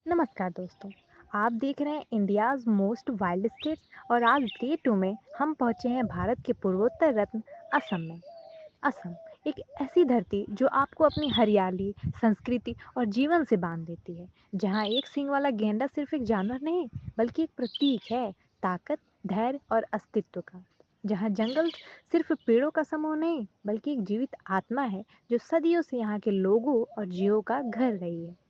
नमस्कार दोस्तों। आप देख रहे हैं इंडियाज़ मोस्ट वाइल्ड स्टेट्स और आज डे 2 में हम पहुंचे हैं भारत के पूर्वोत्तर रत्न असम में। असम एक ऐसी धरती जो आपको अपनी हरियाली, संस्कृति और जीवन से बांध देती है। जहां एक सींग वाला गेंडा सिर्फ एक जानवर नहीं, बल्कि एक प्रतीक है ताकत, धैर्य और अस्तित्व का। जहां जंगल सिर्फ पेड़ों का समूह नहीं, बल्कि एक जीवित आत्मा है जो सदियों से यहाँ के लोगों और जीवों का घर रही है।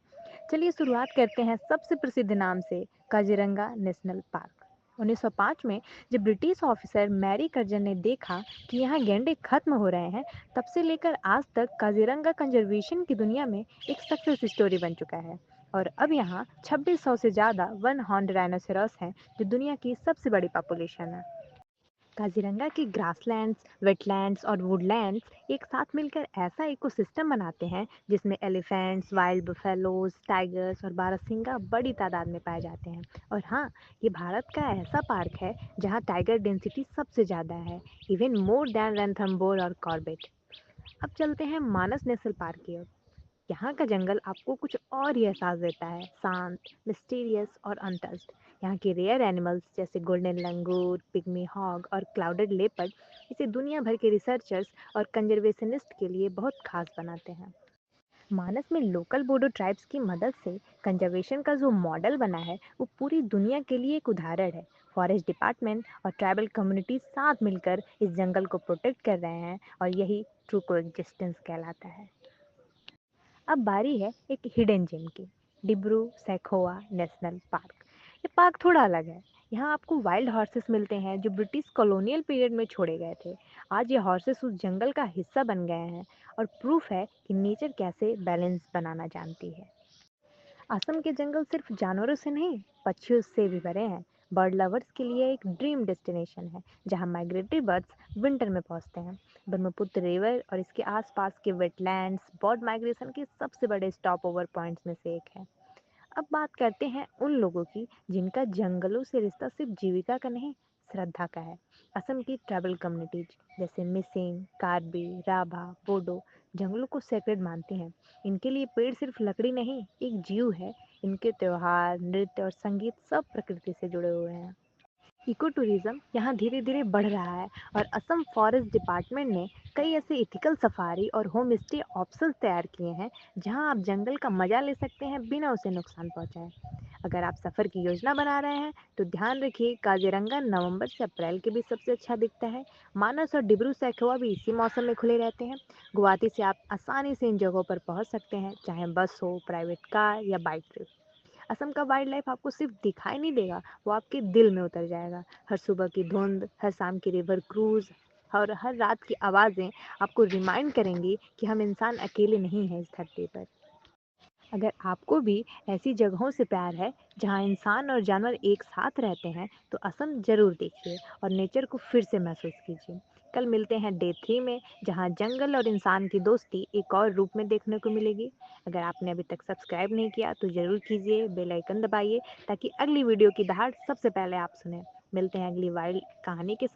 चलिए शुरुआत करते हैं सबसे प्रसिद्ध नाम से, काजीरंगा नेशनल पार्क। 1905 में जब ब्रिटिश ऑफिसर मैरी कर्जन ने देखा कि यहाँ गैंडे खत्म हो रहे हैं, तब से लेकर आज तक काजीरंगा कंजर्वेशन की दुनिया में एक सक्सेस स्टोरी बन चुका है। और अब यहाँ 2600 से ज़्यादा वन हॉर्न राइनोसेरस हैं, जो दुनिया की सबसे बड़ी पॉपुलेशन है। काजीरंगा के ग्रासलैंड्स, वेटलैंड्स और वुडलैंड्स एक साथ मिलकर ऐसा इकोसिस्टम बनाते हैं जिसमें एलिफेंट्स, वाइल्ड बफेलोज, टाइगर्स और बारहसिंगा बड़ी तादाद में पाए जाते हैं। और हाँ, ये भारत का ऐसा पार्क है जहाँ टाइगर डेंसिटी सबसे ज़्यादा है, इवन मोर दैन रणथंबोर और कॉर्बेट। अब चलते हैं मानस नेशनल पार्क की ओर। यहाँ का जंगल आपको कुछ और ही एहसास देता है, शांत, मिस्टीरियस और अनटच्ड। यहाँ के रेयर एनिमल्स जैसे गोल्डन लंगूर, पिग्मी हॉग और क्लाउडेड लेपर्ड इसे दुनिया भर के रिसर्चर्स और कंजर्वेशनिस्ट के लिए बहुत खास बनाते हैं। मानस में लोकल बोडो ट्राइब्स की मदद से कंजर्वेशन का जो मॉडल बना है, वो पूरी दुनिया के लिए एक उदाहरण है। फॉरेस्ट डिपार्टमेंट और ट्राइबल कम्युनिटीज साथ मिलकर इस जंगल को प्रोटेक्ट कर रहे हैं और यही ट्रू कोएग्जिस्टेंस कहलाता है। अब बारी है एक हिडन जेम की, डिब्रू सैखोवा नेशनल पार्क। ये पार्क थोड़ा अलग है। यहाँ आपको वाइल्ड हॉर्सेस मिलते हैं जो ब्रिटिश कॉलोनियल पीरियड में छोड़े गए थे। आज ये हॉर्सेस उस जंगल का हिस्सा बन गए हैं और प्रूफ है कि नेचर कैसे बैलेंस बनाना जानती है। असम के जंगल सिर्फ जानवरों से नहीं, पक्षियों से भी भरे हैं। बर्ड लवर्स के लिए एक ड्रीम डेस्टिनेशन है जहां माइग्रेटरी बर्ड्स विंटर में पहुंचते हैं। ब्रह्मपुत्र रिवर और इसके आसपास के वेटलैंड्स बर्ड माइग्रेशन के सबसे बड़े स्टॉप ओवर पॉइंट्स में से एक है। अब बात करते हैं उन लोगों की जिनका जंगलों से रिश्ता सिर्फ जीविका का नहीं, श्रद्धा का है। असम की ट्राइबल कम्युनिटीज जैसे मिसिंग, कार्बी, राभा, बोडो जंगलों को सेक्रेड मानती हैं। इनके लिए पेड़ सिर्फ लकड़ी नहीं, एक जीव है। इनके त्योहार, नृत्य और संगीत सब प्रकृति से जुड़े हुए हैं। इको टूरिज्म यहाँ धीरे धीरे बढ़ रहा है और असम फॉरेस्ट डिपार्टमेंट ने कई ऐसे इथिकल सफारी और होम स्टे ऑप्शंस तैयार किए हैं जहाँ आप जंगल का मजा ले सकते हैं बिना उसे नुकसान पहुँचाए। अगर आप सफ़र की योजना बना रहे हैं तो ध्यान रखिए, काजीरंगा नवंबर से अप्रैल के बीच सबसे अच्छा दिखता है। मानस और डिब्रू सैखोवा भी इसी मौसम में खुले रहते हैं। गुवाहाटी से आप आसानी से इन जगहों पर पहुंच सकते हैं, चाहे बस हो, प्राइवेट कार या बाइक ट्रिप। असम का वाइल्ड लाइफ आपको सिर्फ दिखाई नहीं देगा, वो आपके दिल में उतर जाएगा। हर सुबह की धुंध, हर शाम की रिवर क्रूज और हर रात की आवाज़ें आपको रिमाइंड करेंगी कि हम इंसान अकेले नहीं हैं इस धरती पर। अगर आपको भी ऐसी जगहों से प्यार है जहां इंसान और जानवर एक साथ रहते हैं, तो असम ज़रूर देखिए और नेचर को फिर से महसूस कीजिए। कल मिलते हैं डे 3 में, जहां जंगल और इंसान की दोस्ती एक और रूप में देखने को मिलेगी। अगर आपने अभी तक सब्सक्राइब नहीं किया तो ज़रूर कीजिए, बेल आइकन दबाइए ताकि अगली वीडियो की दहाड़ सबसे पहले आप सुने। मिलते हैं अगली वाइल्ड कहानी के साथ।